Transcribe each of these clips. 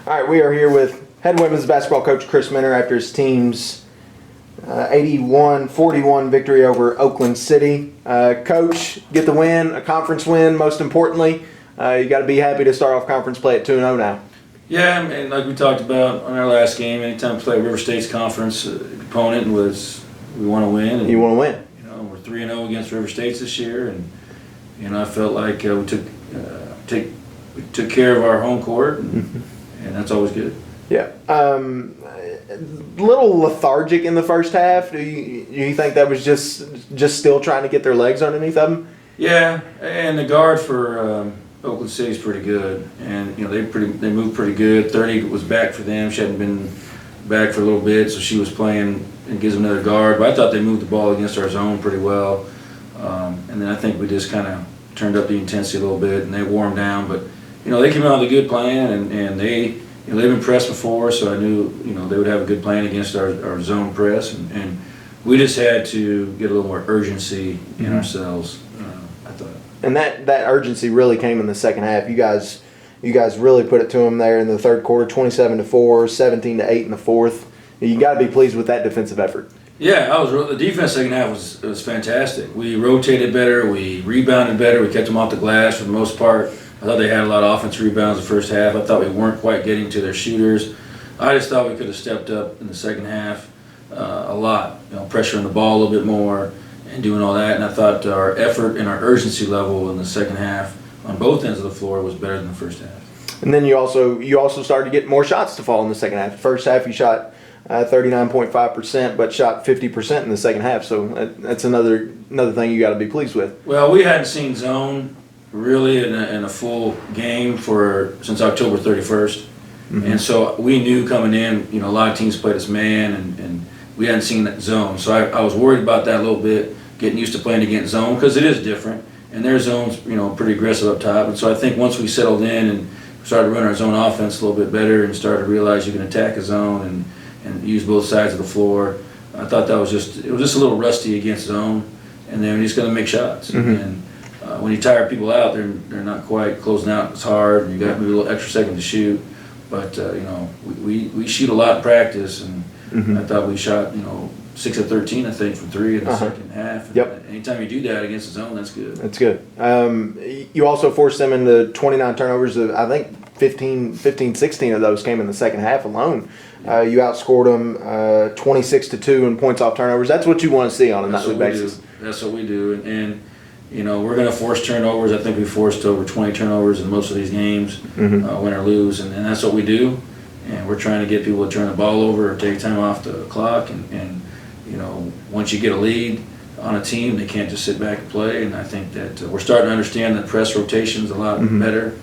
All right, we are here with head women's basketball coach Chris Minner after his team's 81-41 victory over Oakland City. Coach, get the win, a conference win, most importantly. You got to be happy to start off conference play at 2-0 now. Yeah, and like we talked about on our last game, anytime we play River State's conference opponent we want to win. And, you want to win. You know, we're 3-0 against River State's this year, and I felt like we took care of our home court, and that's always good. Yeah. Little lethargic in the first half. Do you think that was just still trying to get their legs underneath them? Yeah, and the guard for Oakland City is pretty good, and they moved pretty good. 30 was back for them. She hadn't been back for a little bit, so she was playing and gives them another guard. But I thought they moved the ball against our zone pretty well, and then I think we just kind of turned up the intensity a little bit, and they wore them down. But they came out with a good plan, and they've been pressed before, so I knew they would have a good plan against our zone press, and we just had to get a little more urgency in ourselves. I thought. And that urgency really came in the second half. You guys really put it to them there in the third quarter, 27-4, 17-8 in the fourth. You got to be pleased with that defensive effort. Yeah, the defense second half was fantastic. We rotated better, we rebounded better, we kept them off the glass for the most part. I thought they had a lot of offensive rebounds the first half. I thought we weren't quite getting to their shooters. I just thought we could have stepped up in the second half a lot, pressuring the ball a little bit more and doing all that. And I thought our effort and our urgency level in the second half on both ends of the floor was better than the first half. And then you also started to get more shots to fall in the second half. First half you shot 39.5%, but shot 50% in the second half. So that's another thing you got to be pleased with. Well, we hadn't seen zone really in a full game since October 31st. And so we knew coming in, a lot of teams played us man, and we hadn't seen that zone. So I was worried about that a little bit, getting used to playing against zone, because it is different. And their zone's, pretty aggressive up top. And so I think once we settled in and started running our zone offense a little bit better and started to realize you can attack a zone and use both sides of the floor, I thought it was just a little rusty against zone. And then he's going to make shots. And when you tire people out, they're not quite closing out as hard, and you got maybe a little extra second to shoot. But we shoot a lot in practice, and I thought we shot 6 of 13, I think, from three in the second half. Yep. Anytime you do that against the zone, that's good. That's good. You also forced them into 29 turnovers. I think 15, 16 of those came in the second half alone. You outscored them 26-2 in points off turnovers. That's what you want to see on a nightly basis. That's what we do, and we're going to force turnovers. I think we forced over 20 turnovers in most of these games, win or lose, and that's what we do. And we're trying to get people to turn the ball over or take time off the clock. And once you get a lead on a team, they can't just sit back and play. And I think that we're starting to understand that press rotations a lot better.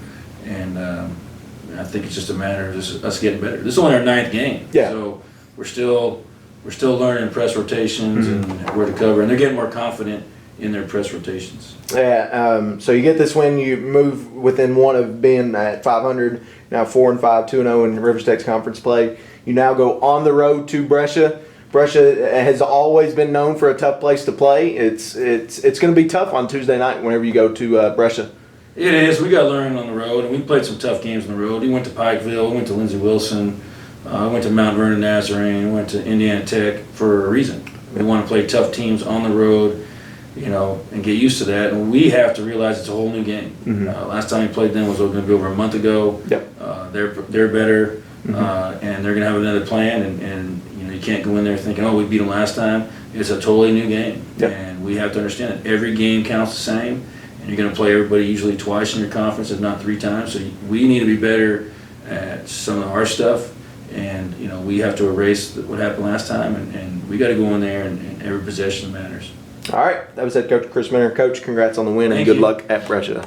And I think it's just a matter of us getting better. This is only our 9th game, so we're still learning press rotations and where to cover. And they're getting more confident in their press rotations. Yeah, so you get this win, you move within one of being at 500, now 4-5, 2-0 in River State's conference play. You now go on the road to Brescia. Brescia has always been known for a tough place to play. It's going to be tough on Tuesday night whenever you go to Brescia. It is. We got to learn on the road, and we played some tough games on the road. We went to Pikeville, we went to Lindsey Wilson, went to Mount Vernon Nazarene, went to Indiana Tech for a reason. We want to play tough teams on the road, and get used to that. And we have to realize it's a whole new game. Last time we played them was going to be over a month ago. Yep. They're better, and they're going to have another plan. And you can't go in there thinking, we beat them last time. It's a totally new game, and we have to understand that every game counts the same. And you're going to play everybody usually twice in your conference, if not 3 times. So we need to be better at some of our stuff. And we have to erase what happened last time, and we got to go in there, and every possession matters. All right, that was head coach Chris Minner. Coach, congrats on the win, and good luck at Brescia.